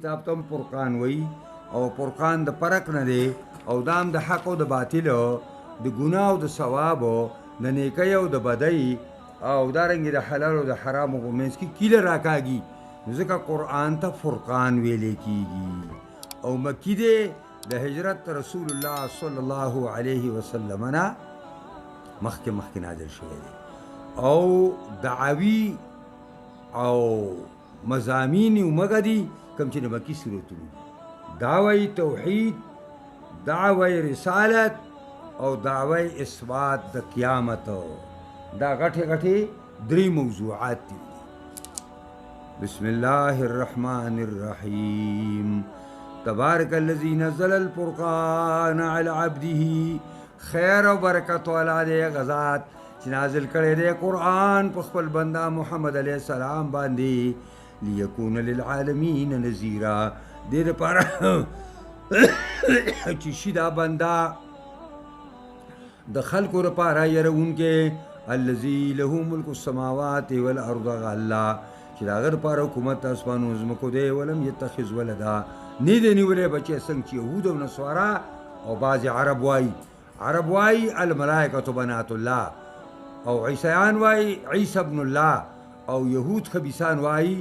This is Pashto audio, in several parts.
کتاب ته فرقان وایي او فرقان د فرق نه دی او دام د حق او د باطل د ګناه او د ثواب د نیکۍ او د بدۍ او دارنګې د حلال او د حرامو په منځ کې کیله راکاږي ځکه قرآن ته فرقان ویلی کیږي او مکی دی د هجرت رسول الله صلی الله علیه وسلم نه مخکې نازل شوی دی او دعوی او مضامین اومغه دي کوم چې د مکي صورتونه دعوی توحید دعوی رسالت او دعوی اثبات د قیامت دا غټې درې موضوعات دي بسم الله الرحمن الرحیم تبارک الذی نزل الفرقان علی عبده خیر او برکت والا دی غزاد چې نازل کړی دی قرآن په خپل بنده محمد علیه السلام باندې لیکون للعالمین نذیرا دې دپاره چې شي دا بنده د خلکو دپاره یرونکی الذي له ملک السماوات والارض الله چې د هغه دپاره حکومت د اسمانو ځمکو دی ولم یتخذ ولدا نه دی نیولی بچی څنګه چې یهود او نصارا او بعضې عرب وایي الملائکة بنات الله او عیسیان وایي عیسی ابن الله او یهود خبیثان وایي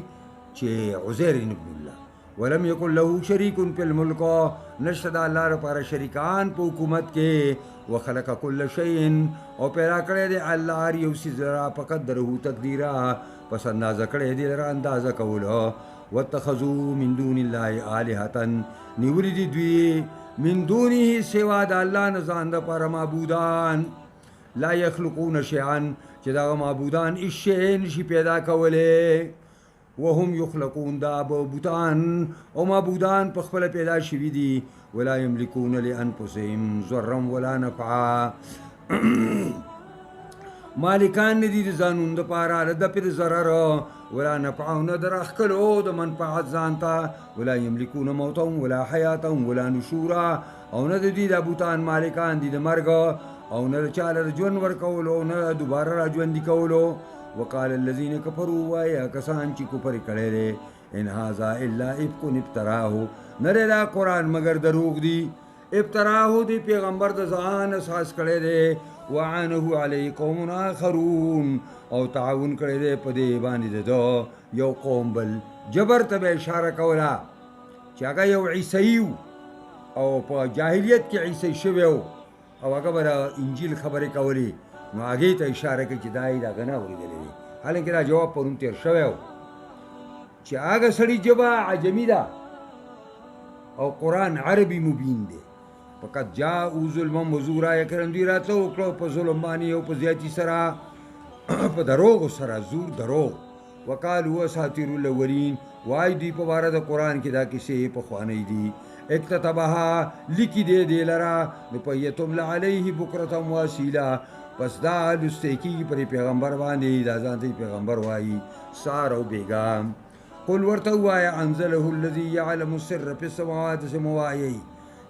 چې عزیر ابن الله ولم یکن له شریک فی الملک نشته د الله لپاره شریکان په حکومت کې وخلق کل شیء او پیدا کړی دی الله هر یو څیز لره په قدره تقدیرا پس اندازه کړی دی لره اندازه کولو واتخذوا من دون الله آلهة نیولی دی دوی من دونه سوا د الله نه ځان دپاره معبودان لا یخلقون شیئا چې دغه معبودان هیڅ شی نشي پیدا کولی وهم یخلقون دا بوتان او معبودان په خپله پیدا شوي دي ولا یملکون لانفسهم ضرا ولا نفعا مالکان نه دي د ځانونو دپاره د دفع د ضرر ولا نفعا نه د راښکلو د منفعت ځان ته ولا یملکون موتا ولا حیاتا ولا نشورا او نه د دوی د بوتان مالکان دي د مرګ او نه د چاله د ژوند ورکولو نه دوباره را ژوندي کولو وقال الذين كفروا وایا کسان چې کفر کړی دی ان هذا الا افک ابتراه نه دا قرآن مگر دروغ دی ابتراه دی پیغمبر د ځان اساس کړی دی وعانه علی قوم آخرون او تعاون کړی دی په دې باندې د یو قوم بل جبر ته به اشاره کوله چې هغه یو عیسوي او په جاهلیت کې عیسی شوی او هغه به انجیل خبرې کولې نو هغې ته اشاره کوي چې دا یې د هغه نه اورېدلی دی حالانکې دا جواب پرون تېر شوی و چې هغه سړي ژبه عجمي ده او قرآن عربي مبین دی فقط جاءوا ظلما وزورا یکرم دوی راته وکړو په ظلم باندې او په زیاتي سره په دروغو سره زور دروغ وقالوا اساطیر الاولین وایي دوی په باره د قرآن کې دا کیسې پخوانی دي اکتتبها لیکي دی دې لره نو فیتملی علیه بکرة واصیلا پس دا لستی کیږي پر پیغمبر باندې دا ځان ته پیغمبر وایي سار او بیګام قل ورته ووایه انزله الذي یعلم السر فی السماوات سموایي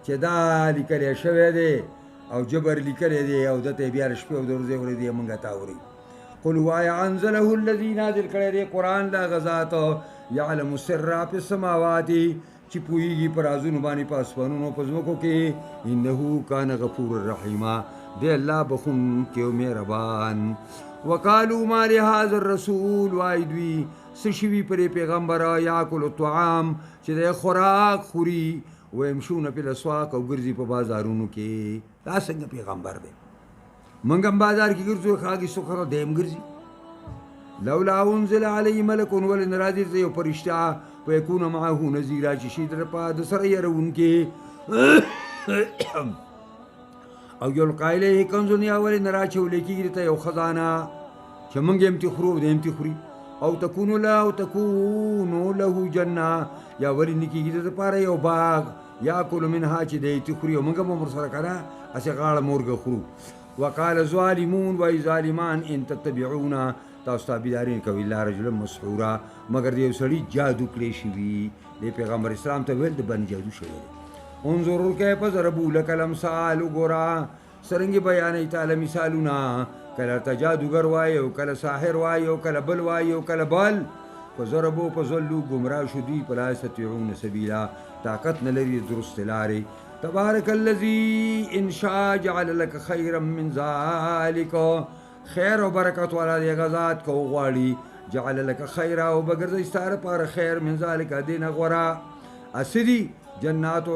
چې دا لیکلی شوی دی او جبر لیکلی دی او دته بیا د شپې او د ورځې ورځې موږ ته اورئ قل وایه انزله الذي نازل کړی دی قرآن دا غذات یعلم السر فی السماوات چې پوهېږي په رازونو باندې په اسمانونو په ځمکو کې انه کان غفور رحیما دی الله بخونکی او مهربان وقالو ما لهذا الرسول وایي دوی څه شوي پرې پیغمبره یاکل الطعام چې دی خوراک خوري ویمشون فی الاسواق او ګرځي په بازارونو کې دا څنګه پیغمبر دی موږ هم بازار کې ګرځو خاګي سخره دیم ګرځي لولا انزل علی ملک ولې نه راځي یو فرشته ویکون معه نذیرا چې شي در په د سره یرونکې او یلقا الیه کنز یا ولې نه راچولی کېږي ته یو خزانه چې موږ یې امتې خورو دی امتې خوري او تکونو له جنه یا ولې نه کېږي د دپاره یو باغ یاکل منها چې دی امتې خوري او موږ هم ورسره که نه هسې غاړه مورګه خورو وقال ظالمون وایي ظالمان ان تتبعون تاسو تابعداري نه کوئ الا رجلا مسحورا مګر د یو سړي جادو کړی شوي د پیغمبر اسلام ته ویل د باندې جادو شوی دی انظروا کیف ضربوا لك الامثال وګوره څرنګې بیانوي تعالی مثالونه کله ته جادوګر وایي او کله ساحر وایي او کله بل وایي او کله بل فضربوا فضلوا گمراه شو دوی فلا یستطيعون سبیلا طاقت نه لري درست لارې. تبارک الذی ان شاء جعل لك خيرا من ذلك، خیر او برکت والا دی غزاد کو غواړي جعل لك خيرا او بغرځي ستاره پر خیر من ذلك دین غورا اسدي جنات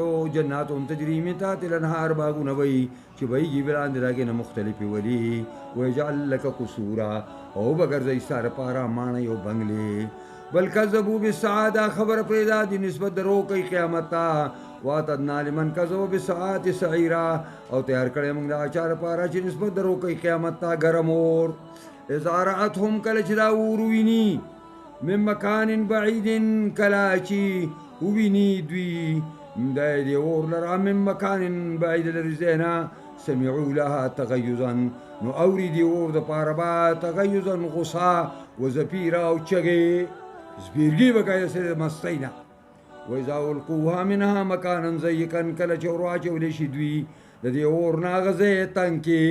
تجري من تحت الانهار باغونه وي چې بهيږي بلاندې راګې نه مختلفې ولي ويجعل لك قصورا او بغرځي ستاره پر مانه یو بنگلې. بل کذبوا بالسعاده خبر پیدا دي نسبت درو کوي قیامت ته. واتدنا لمن کذبوا بالساعات سعيرا او تیار کړی موږ دا چار پارا چې نسبت درو کوي قیامت ته ګرم اور. اذا رأتهم کله چې دا اور ویني من مکان بعید کله چې ویني دوی د دې اور لرا من مکان بعید لري زینا سمعوا لها تغیظا نو اوري دي اور د پاره با تغیظا غصا وزفیرا او چغې زبیرګي وکای سره مستینا. وإذا ألقوها منها مكانا ضيقا کله چې ورواچولی شي دوی د دې اور نه غځې تنګ کې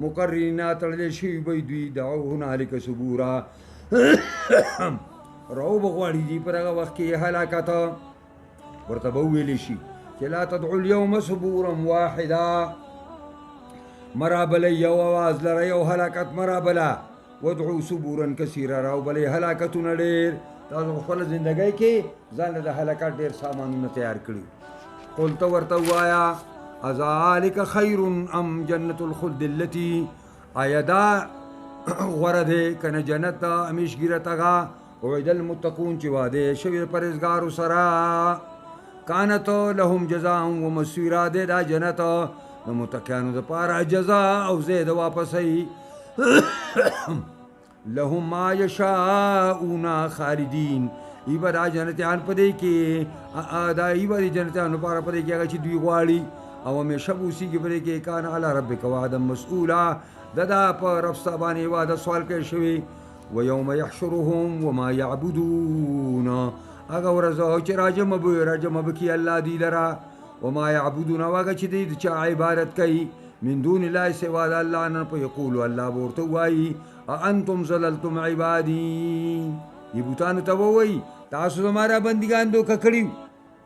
مقرنین تړلی شوي به دوی دعوا هنالک ثبورا رو به غواړي دي پر هغه وخت کې هلاکت ورته به وویلی شي چې لا تدعوا اليوم ثبورا واحدا مرابله یو اواز لره یو هلاکت مرابله ودعوا ثبورا کثیرا راو بلې هلاکتونه ډېر. تاسو خپل زندګۍ کې ځان د هلاکت ډېر سامانونه تیار کړي. قل ته ورته ووایه اذلک خیر ام جنت الخلد التي آیا دا غوره دی که نه جنت ته همیشګیره تغه وعد المتقون چې واده شوي پرهیزګارو سره کانت لهم جزاء و مسیرا دی دا جنت د متقیانو دپاره جزا او زید واپسۍ. لهم ما یشاءون خالدین ایبا دا جنتیان پدې کې دا ایبا دی جنتیانو لپاره پدې کې هغه چې دوی غواړي او همیشه به اوسېږي پدې کې کان علی ربک وعدا مسئولا دا په رب ستا باندې وعده سوال کوي شوي. ویوم یحشرهم وما یعبدون هغه ورځ چې راجمه به کي الله دوی لره وما یعبدون او هغه چې دوی د چا عبادت کوي من دون الله سوا د الله نه په یقولو الله به ورته ووایي انتم ضللتم عبادی یہ بوتانو ته ووایي تاسو زما را بندګان دوکه کړي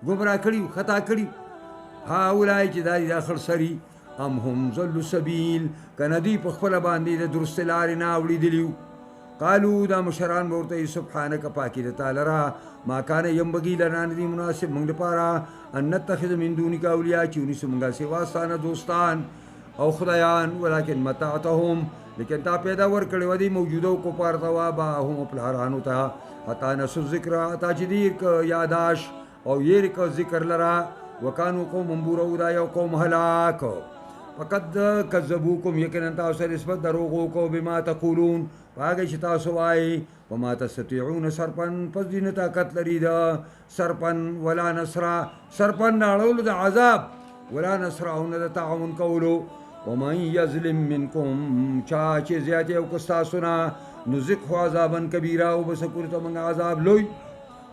ګمراه کړي خطا کړي. هؤلاء چې دا دي دا خړسري ام هم ضلوا السبیل که نه دوی په خپله باندې د درستې لارې نه اوړېدلي. قالو دا مشران به ورته وایي سبحانک پاکي د تا لره ما کان ینبغي لنا نه دي مناسب موږ دپاره ان نتخذ من دونک اولیا چې ونیسو موږ سوا ستا نه دوستان او خدایان ولکن متعتهم لیکن تا پیدا ورکړی و دي موجوده کفار ته وآباءهم پلارانو ته حتی نسوا الذکر تا چې دیر که یاداش او یېر که ذکر لره وکانو قوم بورو دا یو قوم هلاک. فقد کذبوکم یقینا تاسو نسبت دروغ وکړو بما تقولون هغه چې تاسو وایي وما تستطيعون صرفا پس دې نه طاقت لري د صرفا ولا نصرا صرفا نه اړولو د عذاب ولا نصرا او نه د تعاون کولو. ومن یظلم منکم چا چې زیاتې وکړه ستاسو نه نذقه عذابا کبیرا وبسکور ته موږ عذاب لوی.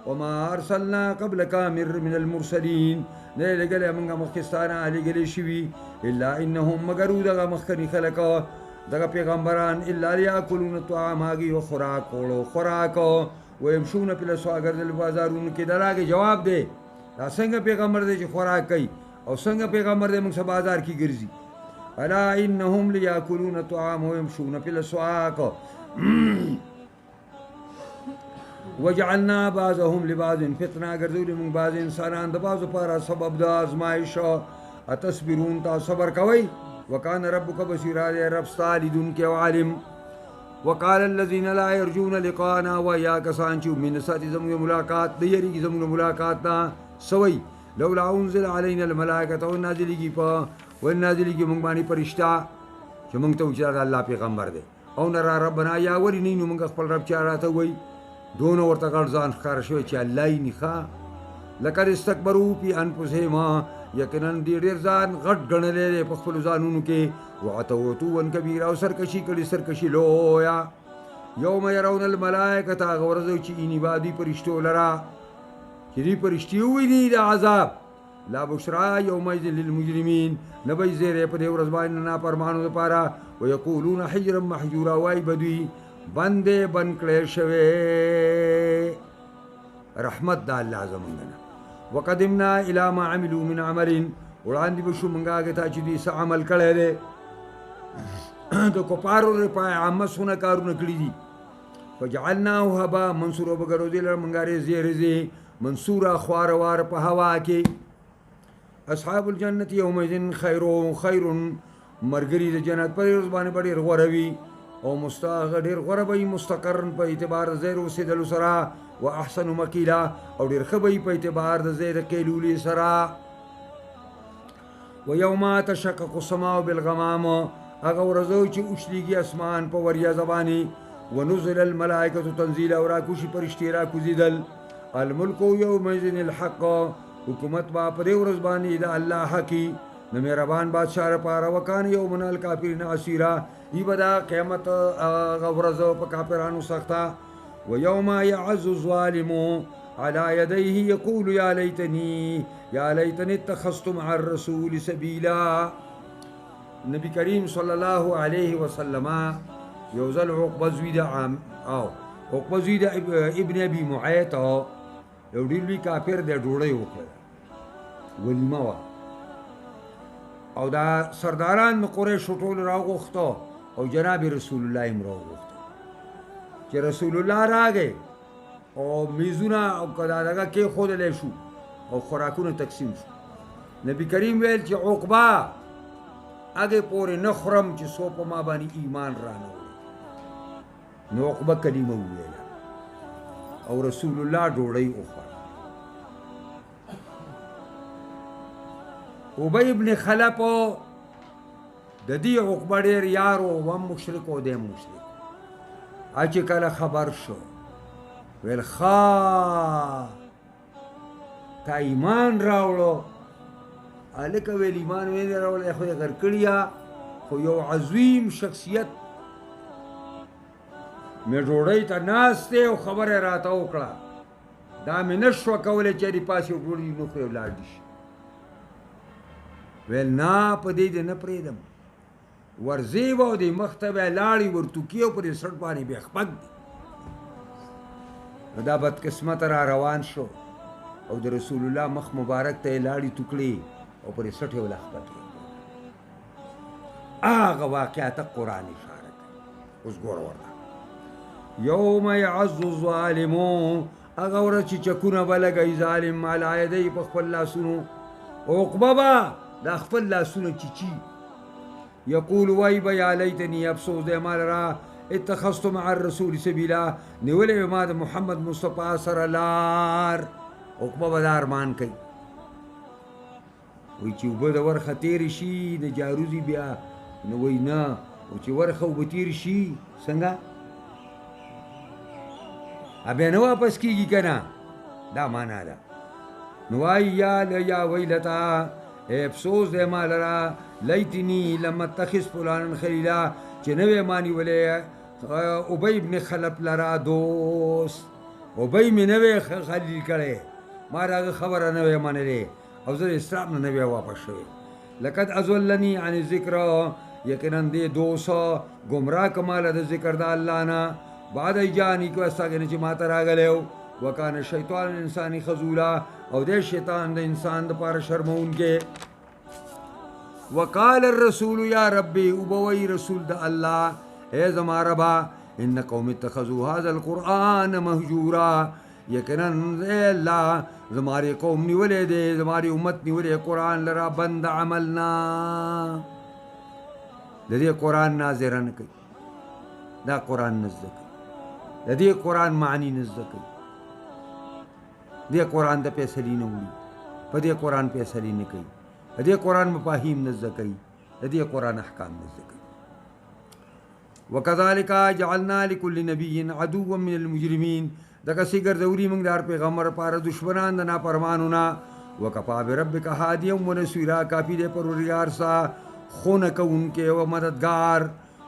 وما ارسلنا قبلك من المرسلين نه لګلې موږ مخکې ستا نه لېږلي شوي الا انهم مګر دغه مخکني خلک دغه پیغمبران الا لیاکلون الطعام هغې و خوراک وړو خوراک ویمشون فی الاسواق ګرځېدل بازارونو کې د هغې جواب دی دا څنګه پیغمبر دی چې خوراک کوي او څنګه پیغمبر دی موږ سه بازار کې ګرځي. الا انهم لیاکلون الطعام ویمشون فی الاسواق وجعلنا بعضهم لبعض فتنه ګرځولي موږ بعض انسانان د بعضو لپاره سبب د ازمایش. اتصبرون تاسو صبر کوئ وکان ربک بصیرا دی رب ستا لیدونکی او عالم. وقال الذین لا یرجون لقاءنا ویا کسان چې امید نه ساتي زموږ ملاقات د یریږي زموږ ملاقات نه سوی لولا انزل علینا الملائکة ونازلیږي موږ باندې فرشته چې موږ ته وچې د الله پیغمبر دی او نرا ربنا یا ولې نه نو موږ خپل رب چا راته وایي دونه ورته غټ ځان ښکاره شوی چې الله یې نښه لقد استکبروا فی انفسهم یقینا دې ډېر ځان غټ ګڼلی دی په خپلو ځانونو کې وعتوا عتوا کبیرا او سرکشي کړي سرکشي لویه. یوم یرون الملائکة هغه ورځ چې اینی به دوی فرشتو لره چې دوی فرشتې وویني د عذاب لا بشرا یومئذ للمجرمین نه به یې زیری په دې ورځ باندې نافرمانو دپاره ویقولون حجرا محجورا وایي به دوی بند کړی شوی رحمت د الله زمونږ نه. وقدمنا الی ما عملوا من عمل، وړاندې به شو مونږ هغې ته چې دوی څه عمل کړی دی. د کفارو لپاره عامه څونه کارونه کړي دي. فجعلناه هبا منصورا، وبګرځولې لره مونږ ریزې ریزې منصورا خواره واره په هوا کې. اصحاب الجنة یومئذ خیر ملګري د جنت په ورځ باندې به ډېر غوره وي، او ډېر غوره به وي مستقرن په اعتبار د ځای د اوسېدلو سره، و احسن مقیلا او ډېر ښه به وي په اعتبار د ځای د قیلولې سره. و یوم تشقق السماء بالغمام، هغه ورځو چې اوښلیږي اسمان په وریځه باندې. و نزل الملائکة تنزیلا، او راکوشي فرشتې راکوزېدل. الملک یومئذ الحق، حکومت با په دې ورځ باندې د الله حقي د مهربان بادشاه لپاره. وکان یوم الکافرین عسیرا، ای به دا قیامت هغه ورځ په کافرانو سخته. و یوم یعز الظالم على یدیه یقول یا لیتنی اتخذت مع الرسول سبیلا. نبی کریم صلی الله علیه وسلم یو ځل عقبه زوی د ابن ابي معیط یو ډېر لوی کافر دی ډوډۍ وکړه، ولیمه وه، او دا سرداران د قریشو ټول راوغوښته، او جناب رسول الله هم راوغوښته. چې رسول الله راغی او میزونه او دغه کېښودلی شو او خوراکونه تقسیم شو. نبی کریم ویل چې عقبه هغې پورې نه خورم چې څو په ما باندې ایمان رانه وړي. نو عقبه کلمه وویله او رسول الله ډوډۍ وخوړه. ابی ابن خلف د دې عقبه ډېر یار و، هم مشرک و، دی هم مشرک. چې کله خبر شو ویل ښه تا ایمان راوړو. هلکه ویل ایمان ویل راوړی خو یې غر کړي، خو یو عظیم شخصیت مې ډوډۍ ته ناست دی او خبره یې راته وکړه، دا مې نه شوه کولی چې دې پاسې ډوډۍ نه خورې ولاړ دي شي. ویل نه په دې دې نه پرېږدم. ورځې به او دې مخ ته به یې لاړې ورتوکي او په دې سټ باندې بیا خپک دي. نو دا بدقسمته را روان شو او د رسول الله مخ مبارک ته یې لاړې توکړې او په دې سټ یې ولا خپکې. هغه واقعه ته قرآن اشاره کوي. اوس ګوره ورته یوم یعز الظالم، هغه ورځ چې چکونه به لګوي ظالم علی یدی په خپل لاسونو. عقبه به دا خپل لاسونه چیچي. یقول وای به یا لیتنی، افسوس دی ما لره، اتخذت مع الرسول سبیلا، نیولی ما د محمد مصطفی سره لار. عقبه به دا ارمان کوي، وایي چې اوبه د ورخه تېرې شي د جاروزي بیا، نو وایي نه، او چې ورخه اوبه تېرې شي څنګه بیا نه واپس کېږي که نه، دا معنا ده. نو وایي یا ویلتا، افسوس دی ما لره، لیتنی لم اتخذ فلانا خلیلا، چې نه وی ما نیولی ابی ابن خلف لره دوست. ابی مې نه وی خلیل کړی، ما د هغه خبره نه وی منلې، او زه د اسلام نه وی واپس شوی. لقد اضلني عن الذکر، یقینا دې دوست ګمراه کماله د ذکر د الله نه، بعد ایجانی کو استاګه نه چې ماته راغلی و. وکانه شیطان انسانی خذولا، او دې شیطان د انسان د پاره شرمونکی. وقال الرسول یا ربی، وبوی رسول د الله اے زما ربا، ان قوم اتخذوا هذا القرآن مهجورا، یقینا اے الله زماری قوم نیولې دې، زماری امت نیولې قرآن لرا بند عملنا. د دې قرآن ناظره نه کوي، دا قرآن نه زده کوي، د دې قرآن معنی نه زده کوي، دې قرآن د فیصلې نه وړي، په دې قرآن فیصلې نه کوي، د دې قرآن مفاهیم نه زده کوي، د دې قرآن احکام نه زده کوي. وکذلک جعلنا لكل نبي عدوا من المجرمین، دغسې ګرځولي موږ د هر پیغمبر لپاره دشمنان د نافرمانو نه. وکفا بربک هادیا ونصیرا، کافي دی پروردګار سا خونه کوونکی او مددگار.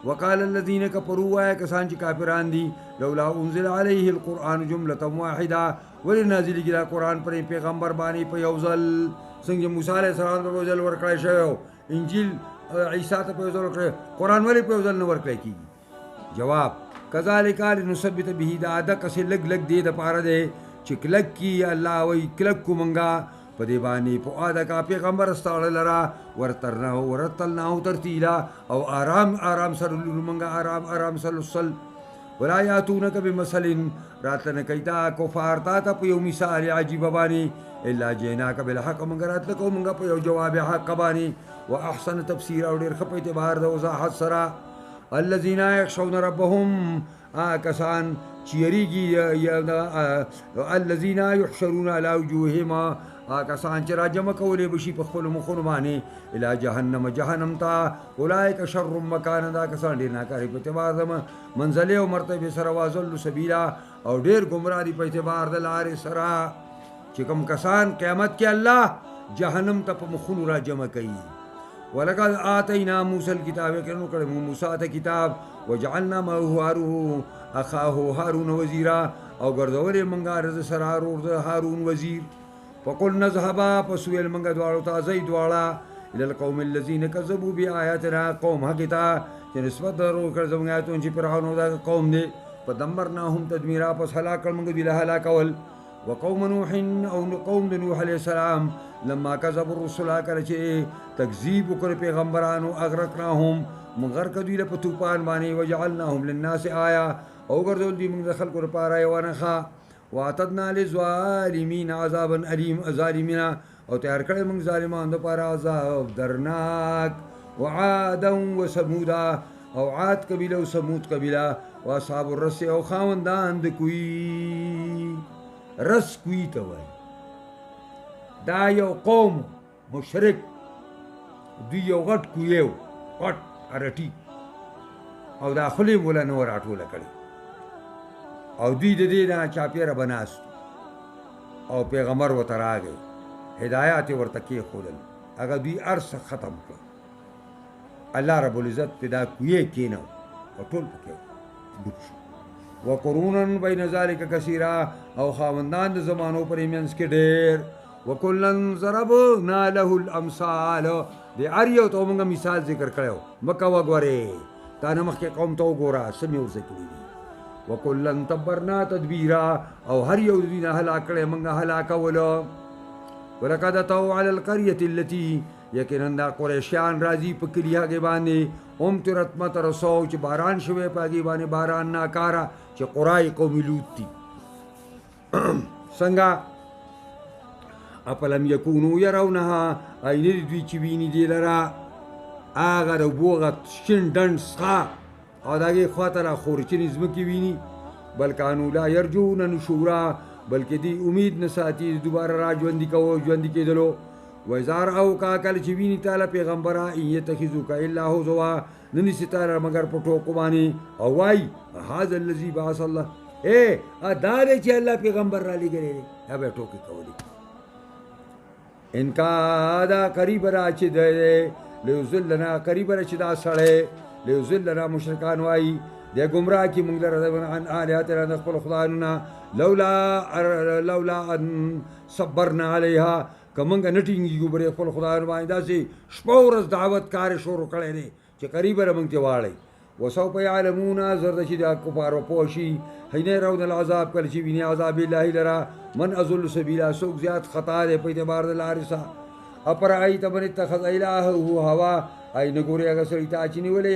وقال الذين كفروا، وایه کسان چې کافران دي، لولا انزل علیه القرآن جملة واحده، ولې نازلېږي دا قرآن پر پیغمبر باندې په یو ځل، څنګه موسی علیه السلام ته په یو ځل ورکړی شوی، انجیل عیسی ته په یو ځل ورکړی، قرآن ولې په یو ځل نه ورکړی کېږي؟ جواب، کذالک لنثبت به، دا دقسې لږ لږ دې دپاره دی چې کلک کی الله وی کلک کو منګه په دې باندې په اده کا پیغمبر استاړه لرا ورتلناه ترتیلا او آرام سره منګه آرام سلسل ولا یاتونک بمثل راتلنه کیتا کفار تا په یو مثال عجیب باندې الا جئناک بالحق منګه راتلکو منګه په یو جواب حق باندې واحسن تفسیر او ډیر خپې اعتبار د وضاحت سره الذين يخشون ربهم کسان چیریږي الذين يحشرون على وجوههم کسان چې راجمه کولې بشي په خپل مخونو باندې الى جهنم تا اولئک شر مکان دا کسان ډیر ناکاري په اعتبار د منزله او مرتبه سره واصل سبیلا او ډیر گمراه دي په اعتبار د لارې سره چې کوم کسان قیامت کې الله جهنم ته په مخونو راجمه کوي ولقد آتینا موسی الکتاب کنو کړه موسی ته کتاب وجعلنا معه اخاه هارون وزیرا او ګرځولې منګه رز سرار او هارون وزیر فقل نذهبا پسویل منګه دواړو ته زید واړه الى القوم الذين كذبوا بآياتنا قوم حقتا چې نسبت درو کړ زموږ آیاتونو چې فرعون دا قوم دي فدمرناهم تدمیرا پس هلاک منګه دی هلاکول وقوم نوح او قوم نوح عليه السلام لما كذبوا الرسل کله چې تکذیب وکړ پیغمبرانو اغرقناهم مغرق دوی له طوفان باندې وجعلناهم للناس آیا او ګرځول دي موږ خلکو لپاره یو نه واعتدنا للظالمین عذابا الیم ظالمین او تیار کړی موږ ظالمانو لپاره عذاب درناک وعادا وثمودا او عاد قبیله او ثمود قبیله واصحاب الرس او خاوندان د کوی رس کوی ته وایي دا یو قوم مشرک دوی یو غټ کویو غټ ارټي او دا خلی مولا نو راټوله کړي او دوی د دې نه چاپیره بناست او پیغمبر ورته راغی هدایات ورته کېښودل هغه دوی ارس ختم کړ الله رب العزت پیدا کوی کېنو او ټول پکې ډوب شو وقرونا بین ذلک کثیرا او خاوندان د زمانو پر منځ کې ډېر وکلن ضربنا له الامثال د اریو ته موږ مثال ذکر کړو مکه وګوره تا نه مخکې قوم ته وګوره سمې ورته کړي وکلن تبرنا تدبیرا او هر یو دوی نه هلاک کړی موږ هلاکولو ولقد اتوا على القريه التي یقینا دا قریشیان راځي په کلیه کې باندې امطرت مطر سو چې باران شوی په کې باندې باران ناکارا چې قرای قوم لوط دي څنګه اپلم یکونو يرونها اين دوی چې ویني دی لرا هغه د بوغه شین ډنډ څخه او دغه خاطر خورچنې ځمکې ویني بل کانو لا يرجون نشورا بلکې دی امید نه ساتي دوباره را ژوندي کېدلو وزار او کاکل چې ویني تعالی پیغمبره یتخذوک الا هزوا ننسی تعالی مگر په ټوکو باندې او وای هاذا الذي بعث الله دا دی چې الله پیغمبر را لېږلی دی هغه ټوکې کولې انکا دا قریب را چې دی لیوزلنا قریب را چې دا سړی لیوزلنا مشرکان وایي دی ګمراه کي موږ لره عن آلیاتنا د خپل خدایانو لولا ان صبرنا علیها که موږ نه ټینګېږو پرې خپل خدایانو باندې داسې شپه ورځ دعوت کار شروع کړی دی چې قریبه را موږ ته واړئ وسوف یعلمون زر د چې دا کفارو پوه شي حین یرون العذاب کله چې ویني عذاب الله لره من اضل سبیلا څوک زیات خطا دی په اعتبار د لارې سره اپرایت من اتخذ الهه هوا ای نه ګورې هغه سړي ته چې نیولی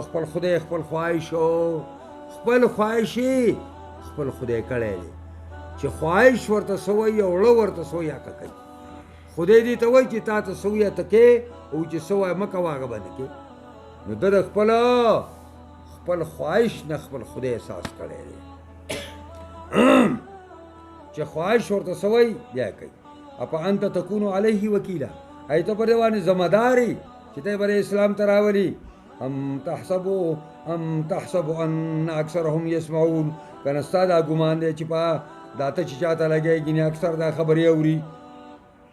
خپل خدای خپل خواهش خدای کړی دی چې خواهش ورته سوی او ړه ورته سوی هغه کوي خدای دې ته وایي چې تا ته سوی ته کې او چې سوی مه کوه هغه به نه کې نو ده د خپل خواهش نه خپل خدای احساس کړی دی چې خواهش ورته سوی بیا کوي اپا انت تکونو علیه وکیلا ای ته په دې باندې ذمہداري چې ته به اسلام ته راولي ام تحسب ان اکثرهم يسمعون کنه ستا دا ګمان دی چې په داته چې چاته لګېږي نه اکثر دا خبرې اوري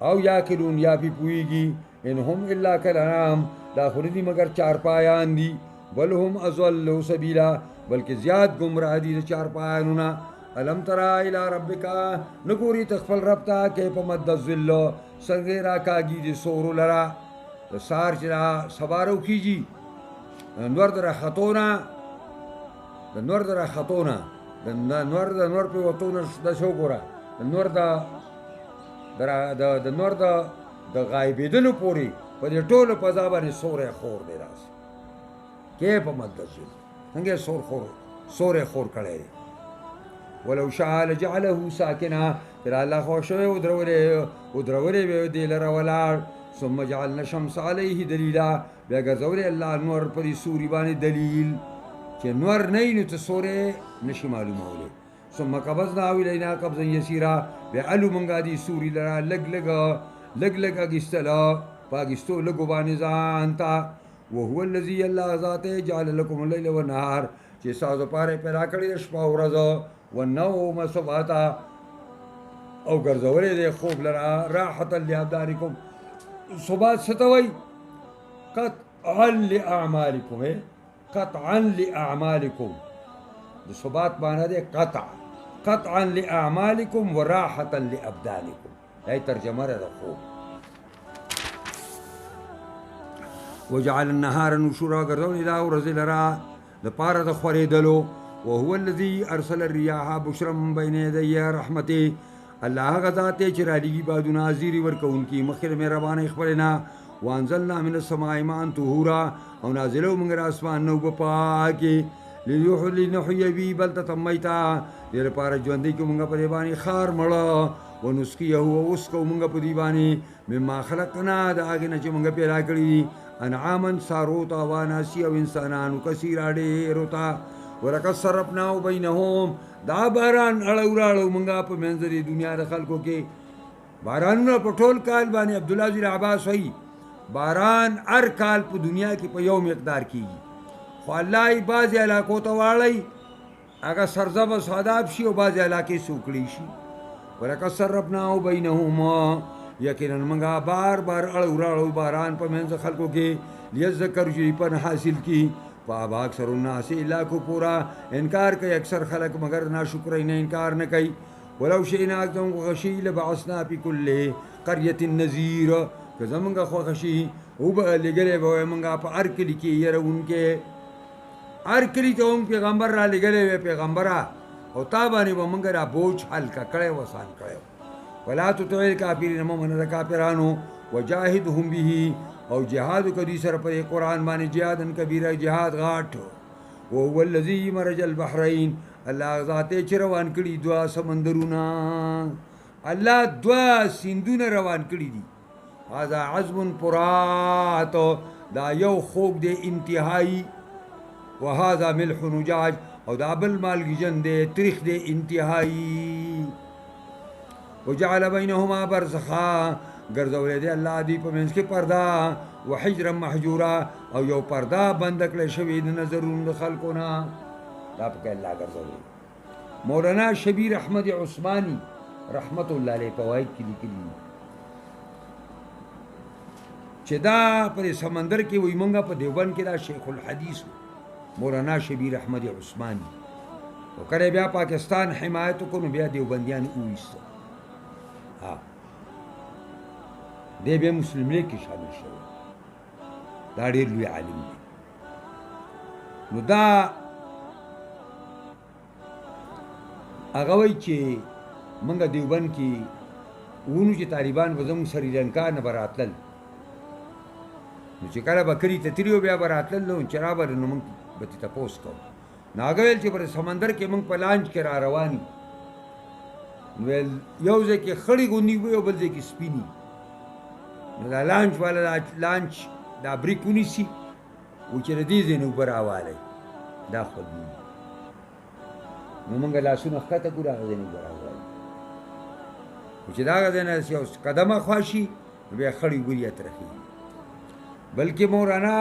او یاکلون یا پی پوهېږي ان هم الا کالانعام دا خو نه دي مګر چارپایان دي بل هم اضل سبیلا بلکې زیات ګمراه دي د چارپایانو نه الم ترى الى ربک نه ګورې ته خپل رب ته کیف مد الظل څنګه راکاږي د سورو لره د سهار چې سبا راوخیږي د نور د راختونه د نور په وتو نه د شو ګوره د نور د نور د غایبېدلو پورې په دې ټولو فضا باندې سوری خور دی داسې کې په مقدس ژبه څنګه سوری خور کړی دی ولو شاء لجعله ساکنا تر الله خو شوی ودرولې به دې لره ولاړ ثم جعلنا الشمس عليه دلیلا بیا ګرځولې الله نور پر سوري باندې دلیل چې نور نه وي نو ته سوری نشي معلومولی ثم قبضناه الینا قبضا یسیرا بیا الو منګه دي سوري لره لږ اګیستله په اګیستو لږو باندې ځان ته وهو الذي الله ذات جعل لكم الليل والنهار چې ستاسو لپاره پیدا کړې شپه او ورځ والنوم سباتا او ګرځولې دی خوب لره راحة لأبدانکم ثبات څه ته وایي قطعا لأعمالکم قطعا لأعمالکم د ثبات معنی دی قطعا لأعمالکم وراحة لأبدانکم دا ترجمه ده د خوب وجعل النهار نشورا ګرځولې دا ورځې لره دپاره د خورېدلو وهو الذي ارسل الرياح بشرا بين يدي رحمته الله هغه ذات دی چې رالیږي بادونه زیري ورکوونکي مخکې د مهربانۍ خپلې نه وانزلنا من السماء ماء طهورا او نازلو موږ د اسمان نه اوبه پاکې لنحيي به بلدة میتا دې لپاره ژوندی کړو موږ په دې باندې ښار مړه ونسقيه ووسکو موږ په دې باندې مما خلقنا د هغې نه چې موږ پیدا کړي دي انعاما څارو ته واناسي او انسانانو کثیرا ډېرو ته ولقد صرفناه بینهم دا باران اړو راړو موږ په منځ د دنیا د خلکو کې بارانونه په ټول کال باندې عبدالعزیز عباس وایي باران هر کال په دنیا کې په یو مقدار کېږي خو الله یې بعضې علاقو ته واړی هغه سرزب او ساداب شي او بعضې علاقې سوکړی شي ولقد صرفناه بینهما یقینا موږ بار اړو راړو باران په منځ خلکو کې لیذکروا چې پن حاصل کی فابا اکثر الناس الا کفورا انکار کوي اکثر خلق مگر ناشکرۍ نه انکار نه کوي ولو شئنا اکثر غشی لبعثنا فی کل قریة نذیر که زمونږ خوښه شي وبه لېږلی به وای موږ په هر کلي کې یروونکې هر کلي ته هم پیغمبر را لېږلی وی پیغمبره او تا باندې به موږ دا بوج هلکه کړی و اسان کړی ولا تطع الکافرین مه منه د کافرانو وجاهدهم به او جهاد کدی سره پر قرآن باندې جهادن کبیره جهاد غاټ وهو الذي مرج البحرين الله ذاته چې روان کړي دوا سمندرونه الله دوا سیندونه روان کړي دي هذا عزم فرات دا یو خوږ دی انتهایی وهذا ملح نجاج او دا بل مالګي جن دی تریخ دی انتهایی وجعل بینهما برزخا ګرځولې دی الله دی په منځ کې پرده وحجرا محجورا او یو پرده بند کړی شوې د نظرونو د خلکو نه دا پکې الله ګرځولې مولانا شبیر احمد عثماني رحمت الله علیه فواید کې لیکلي چې دا پر سمندر کې وي مونږه په دیوبند کې دا شیخ الحدیث مولانا شبیر احمد عثماني او کله بیا پاکستان حمایت کو نو بیا دیوبندیان وایسته ها دی بیا مسلم لیگ کې شامل شوی دا ډېر لوی عالم دی نو دا هغه وایي چې موږ دیوبند کې وونو چې طالبان به زموږ سریلنکا نه به راتلل نو چې کله به کلي ته تلي بیا به راتلل نو چې رابه نو موږ به تې تپوس کوو نو هغه ویل چې پر سمندر کې موږ په لانچ کې را روان یو نو ویل یو ځای کې خړې غوندې وي او بل ځای کې سپینې نو دا لانچ والا لانچ دا بریک ونیسي و چې د دې ځای نه اوبه راوالی دا خو دي نو موږ لاسونه ښکته کړو هغه ځای نه اوبه راوالی خو چې د هغه ځای نه یو قدمه خوا شي نو بیا خړې اوبه یترخېږي بلکې مولانا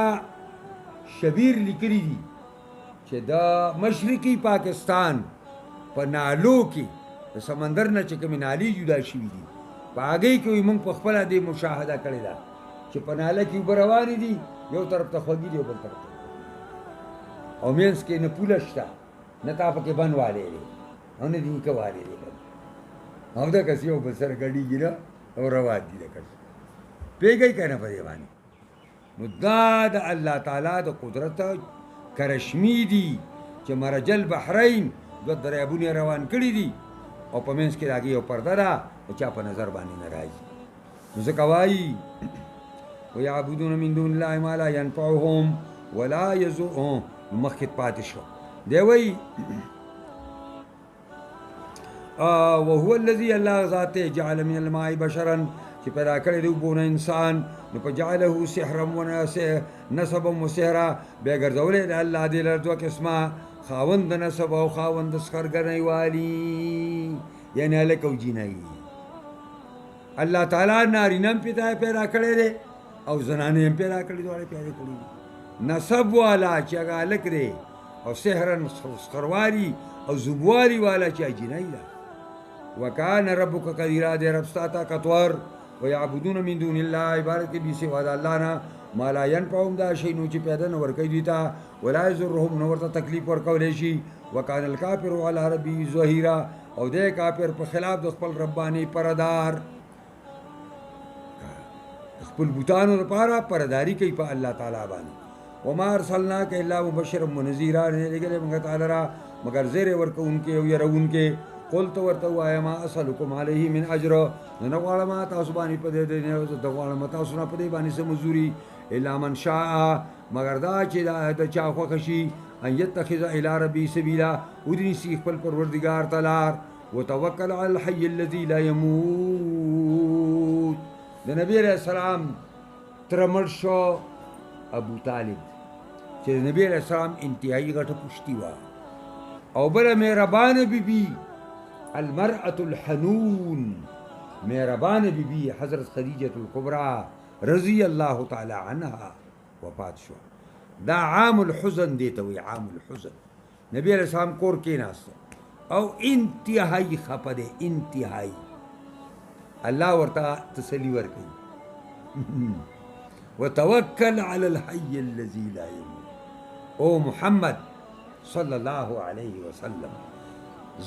شبیر لیکلي دي چې د مشرقي پاکستان په نالو کې د سمندر نه چې کومې نالې جدا شوي دي په هغې کې وایي موږ په خپله دې مشاهده کړې ده چې په ناله کې اوبه روانې دي یو طرف ته خوږي دي او بل طرف ته او منځ کې نه پوله شته نه تا پکې بند والی دی او نه دې نیکه والی دی بند او دغسې یو بل سره ګډېږي نه او روان دي دغسې پوهېږئ که نه په دې باندې نو دا د الله تعالی د قدرت کرشمي دي چې مرج البحرین دوه دریابونه روان کړي دي او په منځ کې د هغې یو پرده ده د چا په نظر باندې نه راځي نو ځکه وایي ویعبدون من دون الله ما لا ينفعهم ولا يضرهم مخکې پاتې شو دی وایي وهو الذي الله ذات جعل من الماء بشرا چې پیدا کړی دی اوبو نه انسان نو په جعله سحرا نسبا و سحرا بیا ګرځولی د الله دې لره دوه قسمه خاوند د نسب او خاوند د سخرګنۍ والي یعنې هلک او جینۍ الله تعالی نارینه هم پیدا کړی دی او زنانې هم پیدا کړي دواړه پیدا کړي دي نسب والا چې هغه هلک دی او سحرا سخروالي او زوبوالي والا چې جینۍ ده وکان ربک قدیرا دی رب ستا طاقتور ویعبدون من دون الله عبادت کې بي سوا د الله نه ما لا ينفعهم دا شی نو چې پیدا نه ورکوي دوی ته ولا یضرهم نو ورته تکلیف ورکولی شي وکان الکافر علی ربه ظهیرا او دی کافر په خلاف د خپل رباني پردار خپل بوتانو لپاره پرداری کوي په الله تعالی باندې وما ارسلناک الا مبشرا ونذیرا نه لګلې موږ تعالی را مگر زیر ورکوونکې او يرونکې قلت ورته وایم ما اسلکم علیه من اجر نه غواړم تاسو باندې په دې د غواړم تاسو نه په دې باندې څه مزوري الا من شاء مگر دا چې د چا خوښ شي ان يتخذ الى ربي سبيلا ودني سي خپل پروردگار تعالی وتوکل على الحي الذي لا يموت د نبی علیہ السلام ترمړ شو ابو طالب چې د نبی علیہ السلام انتهایی غټه پشتي وا او بل مهربان بیبي المرأة الحنون مهربان بیبي حضرت خدیجة الکبرى رضی الله تعالی عنها وفات شو دا عام الحزن دیته وی عام الحزن نبی علیہ السلام کور کې ناست او انتهایی خپه دی انتهایی الله ورته تسلی ورکوي وتوکل علی الحي الذي لا يموت او محمد صلی الله علیه وسلم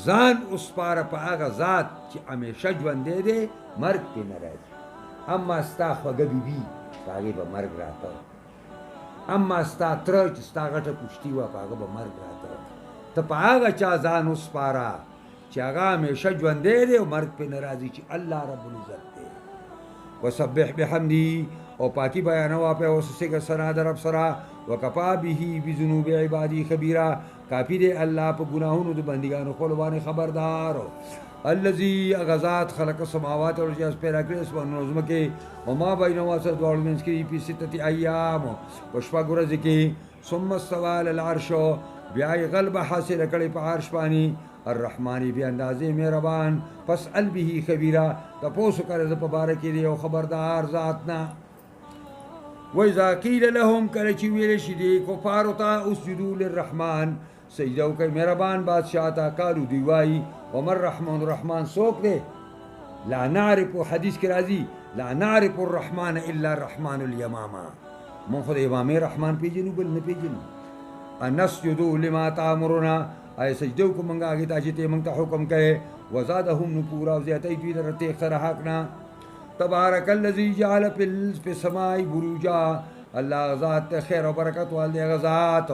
ځان وسپاره په هغه ذات چې همیشه ژوندی دی مرګ پرې نه راځي اما ستا خوږه بیبي په هغې به مرګ راته اما ستا تره چې ستا غټه پشتي وه په هغه به مرګ راته ته په هغه چا ځان وسپاره چې هغه همیشه ژوندی دی او مرګ پرې نه راځي چې الله رب العزت دی وسبح بحمدي او پاکی بیانوه په اوسسې سنا د رب سره وکفا به بذنوب عبادی خبیرا کافی دی الله په ګناهونو د بندګانو خپل باندې خبردار الذي غزات خلق السماوات والارض پیدا کړی اسمانونو زمکه او ما بینهما سره دواړو منځ کې په ستة ایام په شپږ ورځې کې ثم استوى على العرش بیا یې غلبه حاصله کړې په عرش باندې الرحمن بی اندازې مهربان فاسأل به خبیرا تاسو کړه د په باره کې دی او خبردار ذات نه وإذا قيل لهم کله چې ویل شي دي کفارو ته اسجدوا للرحمن سجده وکړئ مهربان بادشاہ ته قالو دی وایي ومن الرحمن الرحمن څوک دی لا نعرف حدیث کې راځي لا نعرف الرحمن الا الرحمن اليمامه مونږ خو د امامې رحمان پیژنو بل نه پیژنو ان نسجدو لما تامرنا ای سجده وکړو مونږ هغې ته چې ته مونږ ته حکم کوې وزادهم نفورا او زیاتی دوی لره تېښته د حق نه تبارک الذي جعل في السماء بروجا الله ذات خیر او برکت والے غزات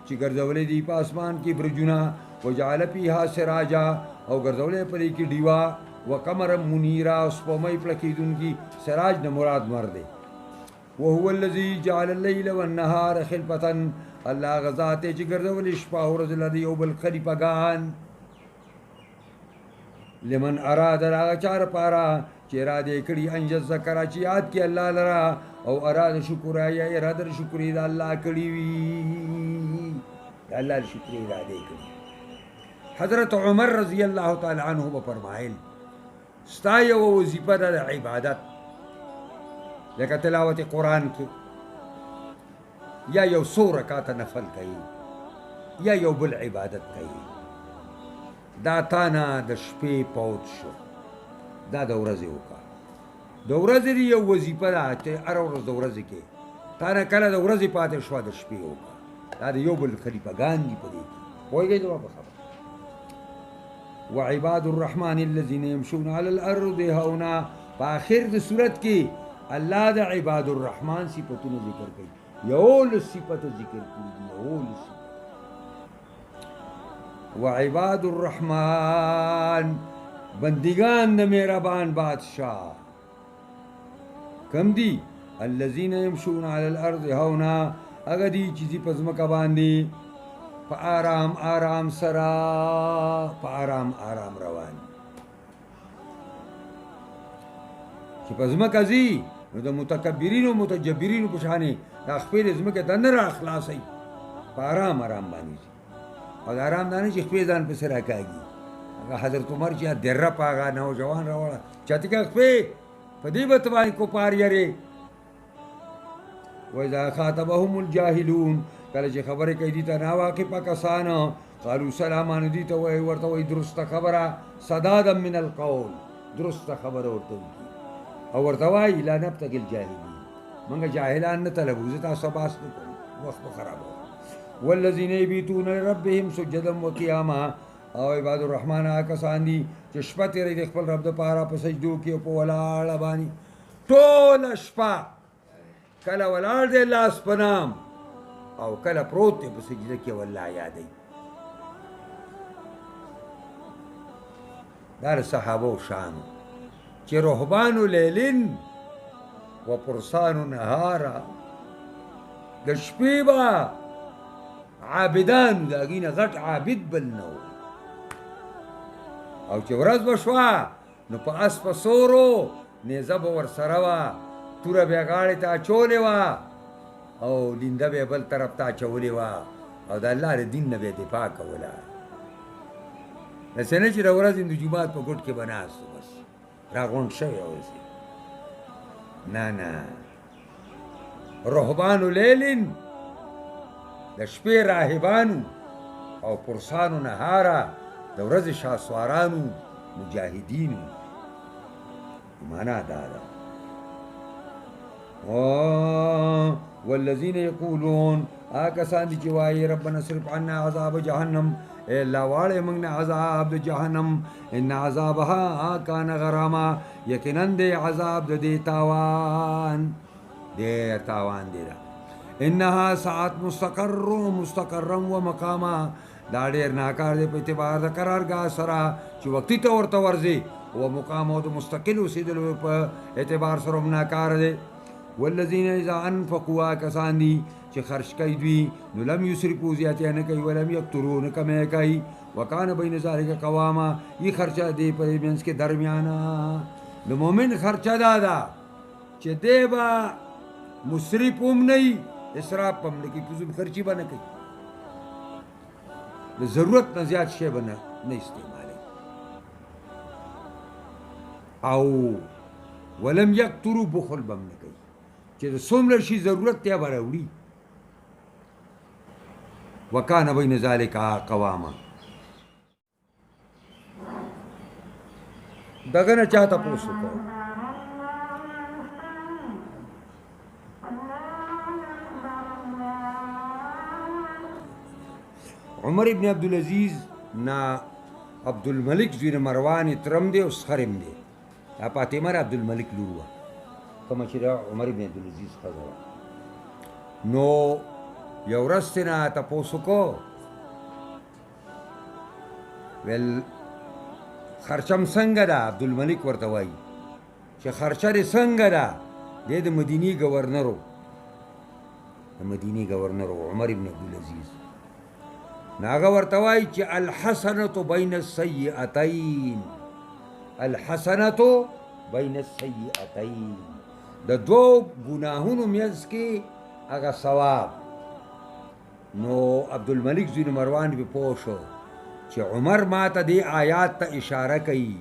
چې ګرځولې دي په اسمان کې برجونه وجعل فيها سراجا او ګرځولې پرې کې دیوا وقمر منیرا او سپومې پلکیدونکي سراج نه مراد مرد دی وهو الذي جعل الليل والنهار خلفة الله غزات چې ګرځولې شپه او ورځ لري او بل خلیفګان لمن اراد را چار پارا چې اراده کړي انجز ذکر چې یاد کې الله لرا او اراده شکر یا اراده شکر دا الله کړي وی الله شکر اراده کړي حضرت عمر رضی الله تعالی عنہ په فرمایل ستایو وظیفه د عبادت لکه تلاوت قرآن کې یا یو څو رکعات نفل کوي یا یو بل عبادت کوي دا تانا د شپې پوت شو دا د ورځې وکړه د ورځې یو وظیفه ده چې هره ورځ د ورځې کې تا نه کله د ورځې پاتې شوه د شپې وکړه دا د یو بل خلیفګان دي په دې کې پوهېږئ زما په خبره وعباد الرحمن الذين يمشون على الارض هونا په آخر د صورت کې الله د عباد الرحمن صفتونه ذکر کوي یولس صفت ذکر کړي دي یولس وعباد الرحمن بندگان د مهربان بادشاہ کم دی الذین یمشون علی الارض هونا هغه دی چې دي په ځمکه باندې په آرام آرام سره په آرام آرام روان چې په ځمکه ځي نو د متکبرینو متجبرینو په شانې دا خپلې ځمکې ته نه را خلاصوي په آرام آرام باندې او د آرام دا نه چې خپې ځان پسې راکاږي هغه حضرت عمر چې دره په هغه نوجوان راوړه چاته که خپې په دې به ته باندې کوپار یارې وإذا خاطبهم الجاهلون کله چې خبرې کوي دي ته ناواقفه کسان قالوا سلاما دي ته وایي ورته وایي درسته خبره سدادا من القول درسته خبره ورته وکړي او ورته وایي لا نبتغي الجاهلین موږ جاهلان نه طلبو زه تاسو باس نه کوم وخت به خرابوم والذین یبیتون لربهم سجدا وقیاما او عباد الرحمن هغه کسان دي چې شپه تېروي د خپل رب دپاره په سجدو کې او په ولاړه باندې ټوله شپه کله ولاړ دی لاس په نام او کله پروت دی په سجده کې والله یادوي دا د صحابو شانو چې رهبانو لیلین و پرسانو نهارا د شپې به عابدانو د هغې نه غټ عابد بل نه و او چې ورځ به شوه نو په اس په سورو نیزه به ورسره وه توره بیا غاړې ته اچولې وه او لینده بیا بل طرف ته اچولې وه او د الله د دین نه بیا دفاع کوله داسې نه چې د ورځې د جومات په ګوټ کې به ناست بس راغونډ شوی اوسې نه نه رهبانو لیلین د شپې راهبانو او پرسانو نهاره د ورځې شاسوارانو مجاهدینو معنا دا ده والذین یقولون هغه کسان دي چې وایي ربنا اصرف عنا عذاب جهنم اے الله واړې موږ نه عذاب د جهنم ان عذابها کان غراما یقینا د عذاب د دې تاوان ډېر تاوان دی انها ساعت مستقرا و مقاما دا ډېر ناکار دی په اعتبار د قرارګاه سره چې وقتي ته ورته ورځي و مقام او د مستقل اوسېدلو په اعتبار سره هم ناکار دی والذین اذا انفقوا کسان دي چې خرج کوي دوی نو لم یسرفوا زیاتیا نه کوي ولم یقتروا نه کمی کوي وکانه بین ذلک قواما یې خرچه دی په منځ کې درمیانه د مؤمن خرچه دا ده چې دی به مسرف هم نه اسراف هم نه کوي فضول خرچي به نه کوي د ضرورت نه زیات شی به نه استعمالوي او ولم یقتروا بخل به هم نه کوي چې د څومره شي ضرورت دی به راوړي وکانه بین ذلک قواما دغه نه چا تپوس وکړو عمر ابن عبدالعزیز نا عبدالملک زوی مروان ترم دی او سخرم دی دا فاطمه را عبدالملک لور وه کومه چې دا عمر ابن عبدالعزیز ښځه وه نو یو ورځ ترې نه تپوس وکړو ویل خرچم څنګه ده عبدالملک ورته وایي چې خرچه دې څنګه ده دی د مدینې ګورنر د مدینې ګورنر عمر ابن عبدالعزیز نو هغه ورته وایي چې الحسنة بین السیئتین الحسنة بین السیئتین د دوو ګناهونو منځ کې هغه ثواب نو عبدالملک زوی مروان به پوه شو چې عمر ما ته دې آیات ته اشاره کوي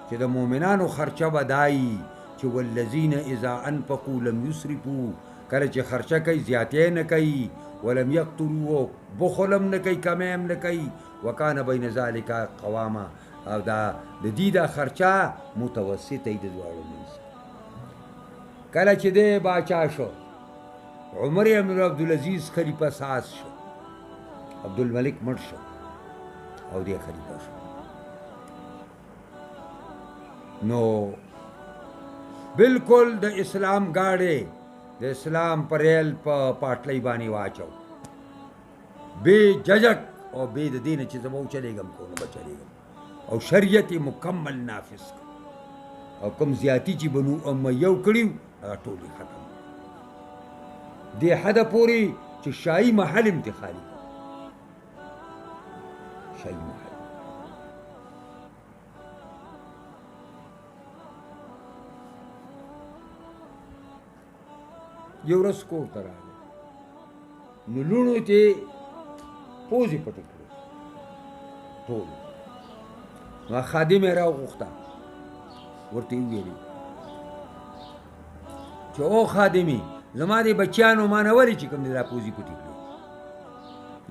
چې د مؤمنانو خرچه به دایي چې والذین اذا انفقوا لم یسرفوا کله چې خرچه کوي زیاتې نه کوي ولم یقتروا بخل هم نه کوي کمی هم نه کوي وکانه بین ذلک قواما او دا د دې دا خرچه متوسطه د دواړو منځ کله چې دی باچا شو عمر ابن عبدالعزیز خلیفه ساز شو عبدالملک مړ شو او دی خلیفه شو نو بالکل د اسلام گاڑی د اسلام پریل په پاټلۍ باندې واچو بے ججک او بې د دې نه چې زه به وچلېږم که نه به چلېږم او شریعت یې مکمل نافظ کړ او کوم زیاتي چې بنو امیو کړي هغه ټول یې ختم دې حده پورې چې شاهي محل هم ترې خالي کړ شاهي محل یو ورځ کور ته راغی نو لوڼو ته پوزې پټې کړې ټول نو خادم یې راوغوښته ورته یې وویلې چې او خادمې زما دې بچیانو ما نه ولې چې کوم دې دا پوزې پټې کړې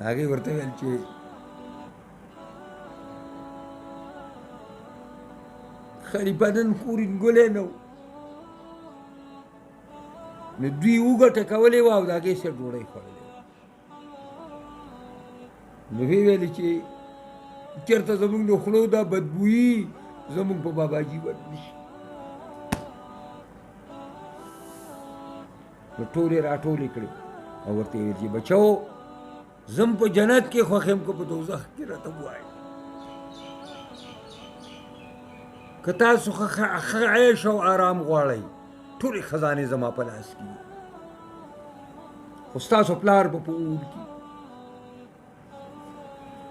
هغې ورته ویل چې خلیفه نن کورینګلی نه و نو دوی وګټه کولې وه او د هغې سره ډوډۍ خوړلې وه نو ویې ویلې چې چېرته زموږ د خولو دا بدبویي زموږ په باباجي بد نه شي نو ټولې راټولې کړې او ورته یې ویل چې بچو زم په جنت کې خوښ یم که په دوزخ کې راته ووایې که تاسو ښه عیش او آرام غواړئ ټولې خزانې زما په لاس کې دي خو ستاسو پلار به په اور کې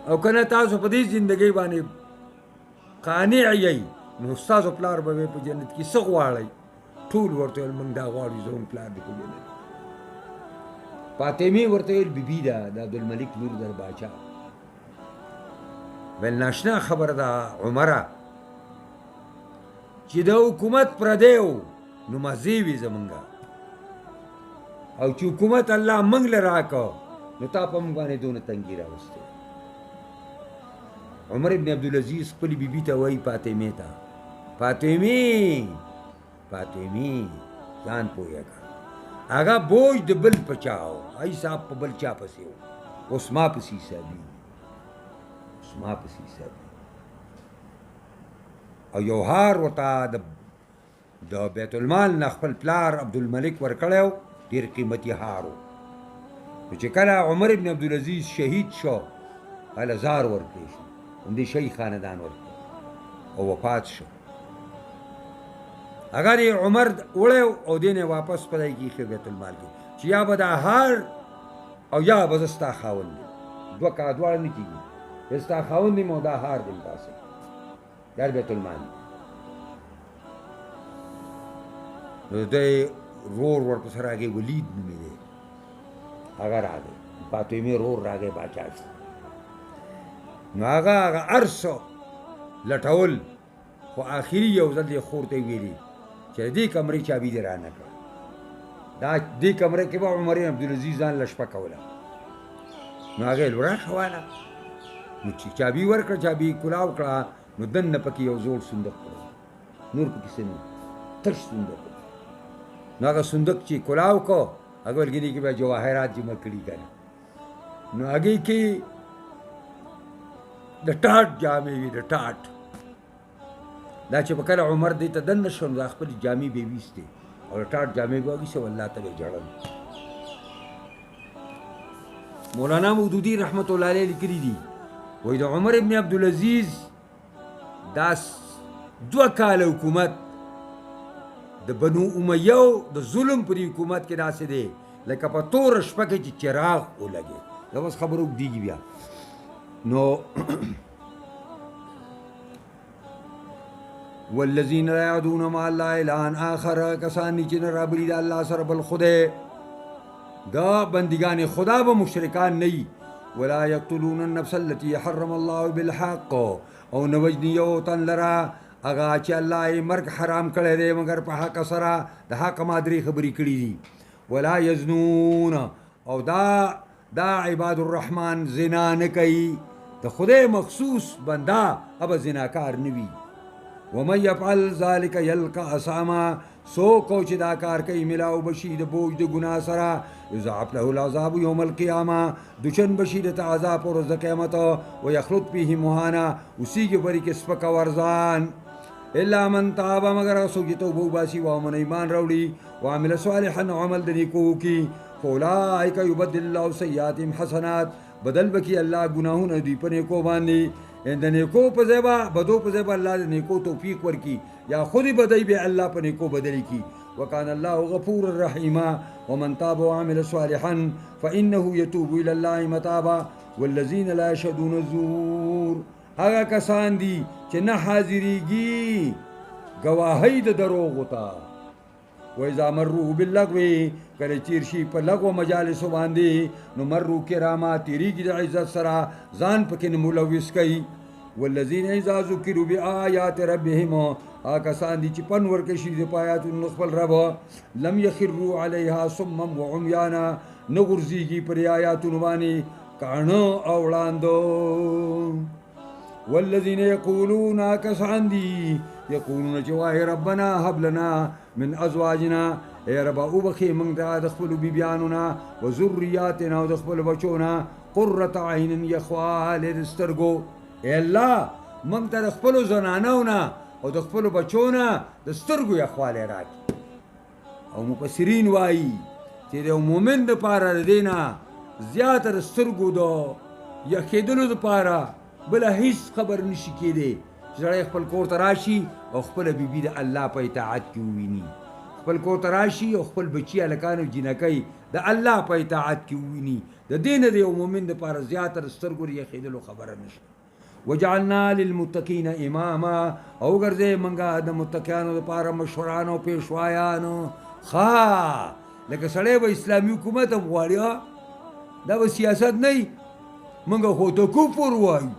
او که نه تاسو په دې زندګۍ باندې قانع یئ نو ستاسو پلار به په جنت کې څه غواړئ ټول ورته ویل موږ دا غواړو زموږ پلار دې په جنت فاطمې ورته ویل بیبي ده د عبدالملک لور ده باچا ویل ناشنا خبره ده عمره چې د حکومت پردی و نو مزې وي زمونږه او چې حکومت الله موږ له راکړه نو تا په موږ باندې دونه تنګي راوستې عمر ابن عبدالعزیز خپلې بیبي ته وایي فاطمې ته فاطمې ځان پوهېږه هغه بوج د بل په چا و ای صاحب په بل چا پسې و اوس ما پسې حسابي او یو هار ورته د بیت المال نه خپل پلار عبدالملک ورکړی و ډېر قیمتي هار و نو چې کله عمر ابن عبدالعزیز شهید شو هله زار ورکړی شو همدې شهی خاندان ورکړی او وفات شو اگر یې عمر وړی او دې نه واپس په ځای کې ایښی بیت المال کې چې یا به دا هار او یا به زه ستا خاوند یم دواړه نه کېږي زه ستا خاوند یم او دا هار دې پاسې در بیت المال نو دی رور ورپسې راغی ولید نومې دی هغه راغی فاطمې رور راغی باچا شو نو هغه هر څه لټول خو آخري یو ځل یې خور ته ویلي چې د دې کمرې چابي دې رانه کړه دا دې کمرې کې به عمر عبدالعزیز ځان له شپه کوله نو هغې ویل راشه واله نو چې چابي ورکړه چابي کلاو کړه نو دننه پکې یو زوړ صندوق کړه نور پکې څه نه تش صندوق نو هغه صندوق چې کلاو کو هغه ولګېدي کې بیا جواهرات جمع کړي که نه نو هغې کې د ټاټ جامې وي د ټاټ دا چې په کله عمر دې ته دننه شو نو دا خپلې جامې به یې ویستې او د ټاټ جامې به واخیستې او الله ته به یې ژړل مولانا مودودي رحمت الله علیه لیکلي دي وایي د عمر ابن عبدالعزیز دا 2 کاله حکومت د بنو امیو د ظلم پر حکومت کې داسې دی لکه په توره شپه کې چې چراغ ولګي دا بس خبره اوږدېږي بیا نو والذین لا یعدون مع الله الها آخر کسان چې نه رابلي د الله سره بل خدای دا بندگان خدا به مشرکان نه وي ولا یقتلون النفس التي حرم الله بالحق او نه وجني یو تن لره هغه چې الله یې مرګ حرام کړی دی مګر په حق سره د حق مادري خبرې کړي دي ولا یزنون او دا عباد الرحمن زنا نه کوي د خدای مخصوص بنده اب زناکار نه وي ومن یفعل ذلک یلقا اثاما څوک چې دا کار کوي ملاو بشي د بوج د ګناه سره یضاعف له العذاب یوم القیامه دشن بشي د عذاب پر ورځ قیامت او یخلد فيه مهانا اوسیږي پرې کې سپک ورزان الا من تاب مگر څوک چې توبه وباسي او من ایمان راوړي او عمل صالحا عمل د نیکو کی فاولئک یبدل الله سیئاتهم حسنات بدل بکی الله ګناهونه دوی په نیکو باندې د نیکو په ځای به بدو په ځای به الله د نیکو توفیق ورکي یا خودی بدی به الله په نیکو بدلی کی وکان الله غفور الرحیما ومن تاب وعمل صالحا فانه يتوب الى الله متابا والذین لا یشهدون الزور هغه کسان دي چې نه حاضریږي گواهی د دروغ ته وإذا مروا باللغو کله چیر شي په لغو مجالس باندې نو مروا کراما تیریږي د عزت سره ځان پکې ملوث کوي والذین اذا ذکروا بآیات ربهم کسان دي چې پن ورکړي شي د آیاتونو خپل رب لم یخروا علیها صما وعميانا نه غورځېږي پر آیاتونو باندې کاڼه او وړاندو والذین یقولون کسان دي یقولون چې وای ربنا هب لنا من ازواجنا ای رب او بخي موږ ته د خپل بیبیانو و ذریاتنا او د خپل بچونا قرة عین یخوال دسترګو ای الله موږ ته د خپل زنانو نه او د خپل بچونا د سترګو یخواله راکړي او مفسرین وایي چې د مؤمن لپاره دینا زیاتره سترګو دو یخېدلو لپاره بل هیڅ خبر نشي کېدی چې سړی خپل کور ته راشي او خپل بیبي د الله په اطاعت کې وویني خپل کور ته راشي او خپل بچي هلکان او جینکۍ د الله په اطاعت کې وویني د دې نه د یو مؤمن دپاره زیاتره سترګو یخېدلو خبره نشته وجعلنا للمتقین اماما او ګرځې موږ د متقیانو دپاره مشران او پیشوایانو ښه لکه سړی به اسلامي حکومت هم غواړي دا به سیاست نه موږ خو ته کفر وایو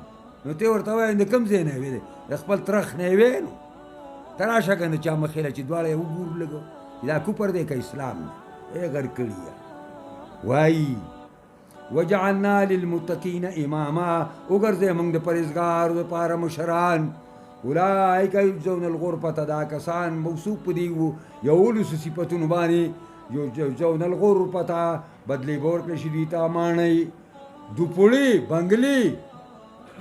نو ته ورته وایې د کوم ځای نه وې د خپل ترخ نه وې نو ته راشه که نه چا مخې له چې دواړه یې وګورو لږ دا کفر دی که اسلام دی ای غر کړي وایي وجعلنا للمتقین اماما وګرځې موږ د پرهیزګارو دپاره مشران اولئک یجزون الغرفة دا کسان موصوف په دي یولسو صفتونو باندې یجزون الغرفة بدلی به ورکړی شي دوی ته ماڼۍ دوپړې بنګلې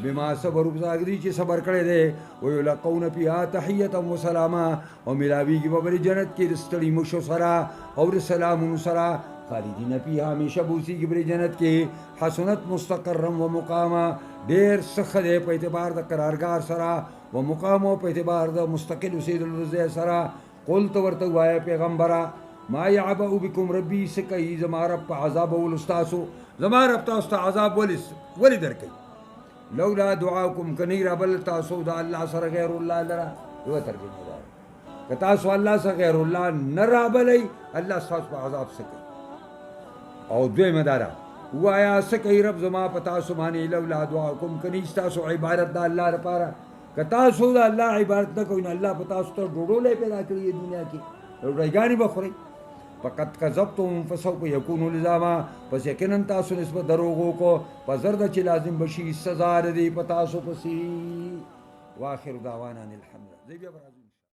بما صبروا بساګري چې صبر کړی دی ویلقون فیها تحیة وسلاما او ملاویږي به بلې جنت کې د ستړي مشو سره او د سلامونو سره خالدین فیها همیشه به اوسېږي بلې جنت کې حسنت مستقرا و مقاما ډېر ښه دی په اعتبار د قرارګار سره و مقام او په اعتبار د مستقل اوسېدلو ځای سره قل ته ورته ووایه پیغمبره ما یعبأ بکم ربی څه کوي زما رب په عذابولو ستاسو زما رب تاسو ته عذاب ولې درکوي لولا دعاکم که نه رابل تاسو د الله سره غیر الله لره یوه ترجمه ده که تاسو الله سره غیر الله نه رابلئ الله ستاسو په عذاب څه کوي او دویمه دا ده ووایه څه کوي رب زما په تاسو باندې لولا دعاکم که نه ستاسو عبادت د الله لپاره که تاسو د الله عبادت نه کوئ نو الله په تاسو ته ډوډۍ پیدا کړې دنیا کې ډوډۍ به خورئ فقط کذبتم فسوف یکون لزاما پس یقینا تاسو نسبت دروغو کو پس زرد چې لازم بشي سزا دې په تاسو پسې واخر دعوانا الحمد لله